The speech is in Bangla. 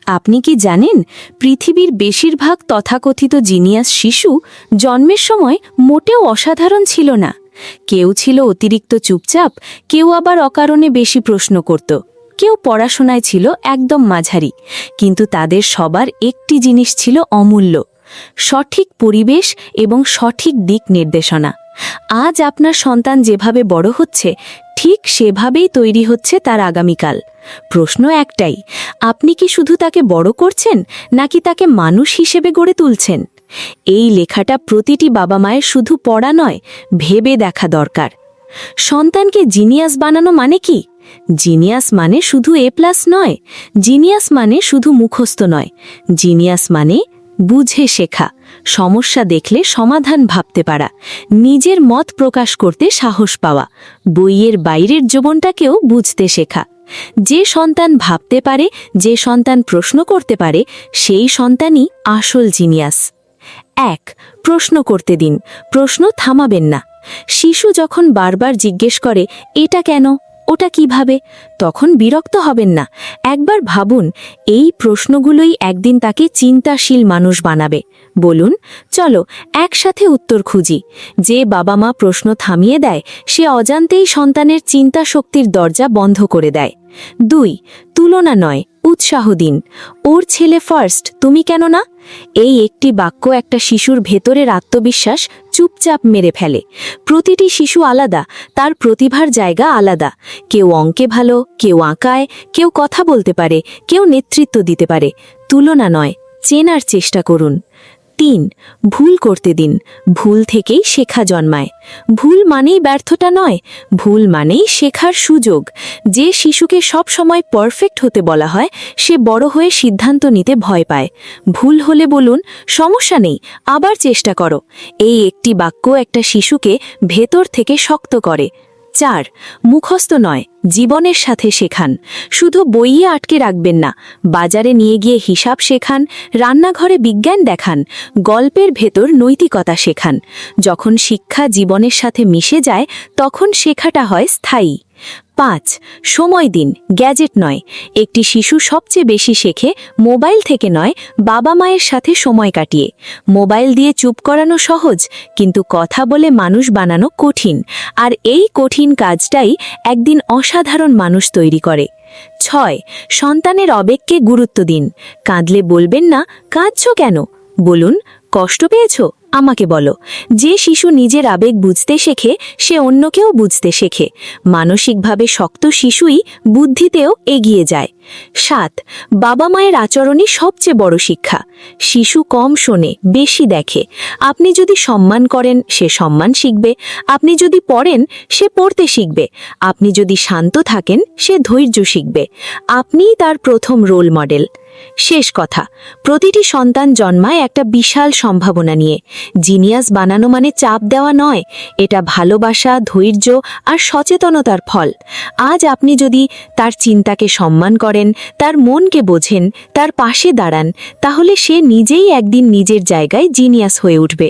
আপনি কি জানেন পৃথিবীর বেশিরভাগ তথাকথিত জিনিয়াস শিশু জন্মের সময় মোটেও অসাধারণ ছিল না। কেউ ছিল অতিরিক্ত চুপচাপ, কেউ আবার অকারণে বেশি প্রশ্ন করত, কেউ পড়াশোনায় ছিল একদম মাঝারি। কিন্তু তাদের সবার একটি জিনিস ছিল অমূল্য: সঠিক পরিবেশ এবং সঠিক দিক নির্দেশনা। আজ আপনার সন্তান যেভাবে বড় হচ্ছে, ঠিক সেভাবেই তৈরি হচ্ছে তার আগামীকাল। প্রশ্ন একটাই, আপনি কি শুধু তাকে বড় করছেন, নাকি তাকে মানুষ হিসেবে গড়ে তুলছেন? এই লেখাটা প্রতিটি বাবা মায়ের শুধু পড়া নয়, ভেবে দেখা দরকার। সন্তানকে জিনিয়াস বানানো মানে কি? জিনিয়াস মানে শুধু A+ নয়, জিনিয়াস মানে শুধু মুখস্থ নয়, জিনিয়াস মানে বুঝে শেখা, সমস্যা দেখলে সমাধান ভাবতে পারা, নিজের মত প্রকাশ করতে সাহস পাওয়া, বইয়ের বাইরের জীবনটাকেও বুঝতে শেখা। যে সন্তান ভাবতে পারে, যে সন্তান প্রশ্ন করতে পারে, সেই সন্তানই আসল জিনিয়াস। 1. প্রশ্ন করতে দিন, প্রশ্ন থামাবেন না। শিশু যখন বারবার জিজ্ঞেস করে এটা কেন, ওটা কিভাবে, তখন বিরক্ত হবেন না। একবার ভাবুন, এই প্রশ্নগুলোই একদিন তাকে চিন্তাশীল মানুষ বানাবে। বলুন, চলো একসাথে উত্তর খুঁজি। যে বাবা মা প্রশ্ন থামিয়ে দেয়, সে অজান্তেই সন্তানের চিন্তা শক্তির দরজা বন্ধ করে দেয়। 2. তুলনা নয়, উৎসাহ দিন। ওর ছেলে ফার্স্ট, তুমি কেন না? এই একটি বাক্য একটা শিশুর ভেতরের আত্মবিশ্বাস চুপচাপ মেরে ফেলে। প্রতিটি শিশু আলাদা, তার প্রতিভার জায়গা আলাদা। কেউ অঙ্কে ভালো, কেউ আঁকায়, কেউ কথা বলতে পারে, কেউ নেতৃত্ব দিতে পারে। তুলনা নয়, চেনার চেষ্টা করুন। 3. ভুল করতে দিন, ভুল থেকেই শেখা জন্মায়। ভুল মানেই ব্যর্থতা নয়, ভুল মানেই শেখার সুযোগ। যে শিশুকে সব সময় পারফেক্ট হতে বলা হয়, সে বড় হয়ে সিদ্ধান্ত নিতে ভয় পায়। ভুল হলে বলুন, সমস্যা নেই, আবার চেষ্টা করো। এই একটি বাক্য একটা শিশুকে ভেতর থেকে শক্ত করে। 4. মুখস্থ নয়, জীবনের সাথে শেখান। শুধু বইয়ে আটকে রাখবেন না, বাজারে নিয়ে গিয়ে হিসাব শেখান, রান্নাঘরে বিজ্ঞান দেখান, গল্পের ভেতর নৈতিকতা শেখান। যখন শিক্ষা জীবনের সাথে মিশে যায়, তখন শেখাটা হয় স্থায়ী। 5. সময় দিন, গ্যাজেট নয়। একটি শিশু সবচেয়ে বেশি শেখে মোবাইল থেকে নয়, বাবা মায়ের সাথে সময় কাটিয়ে। মোবাইল দিয়ে চুপ করানো সহজ, কিন্তু কথা বলে মানুষ বানানো কঠিন। আর এই কঠিন কাজটাই একদিন অসাধারণ মানুষ তৈরি করে। 6. সন্তানের আবেগকে গুরুত্ব দিন। কাঁদলে বলবেন না, কাঁদছো কেন? বলুন, কষ্ট পেয়েছো? আমাকে বলো। যে শিশু নিজের আবেগ বুঝতে শেখে, সে অন্যকেও বুঝতে শেখে। মানসিকভাবে শক্ত শিশুই বুদ্ধিতেও এগিয়ে যায়। 7. বাবা মায়ের আচরণই সবচেয়ে বড় শিক্ষা। শিশু কম শোনে, বেশি দেখে। আপনি যদি সম্মান করেন, সে সম্মান শিখবে। আপনি যদি পড়েন, সে পড়তে শিখবে। আপনি যদি শান্ত থাকেন, সে ধৈর্য শিখবে। আপনিই তার প্রথম রোল মডেল। শেষ কথা, প্রতিটি সন্তান জন্মায় একটা বিশাল সম্ভাবনা নিয়ে। জিনিয়াস বানানো মানে চাপ দেওয়া নয়, এটা ভালোবাসা, ধৈর্য আর সচেতনতার ফল। আজ আপনি যদি তার চিন্তাকে সম্মান করেন, তার মনকে বোঝেন, তার পাশে দাঁড়ান, তাহলে সে নিজেই একদিন নিজের জায়গায় জিনিয়াস হয়ে উঠবে।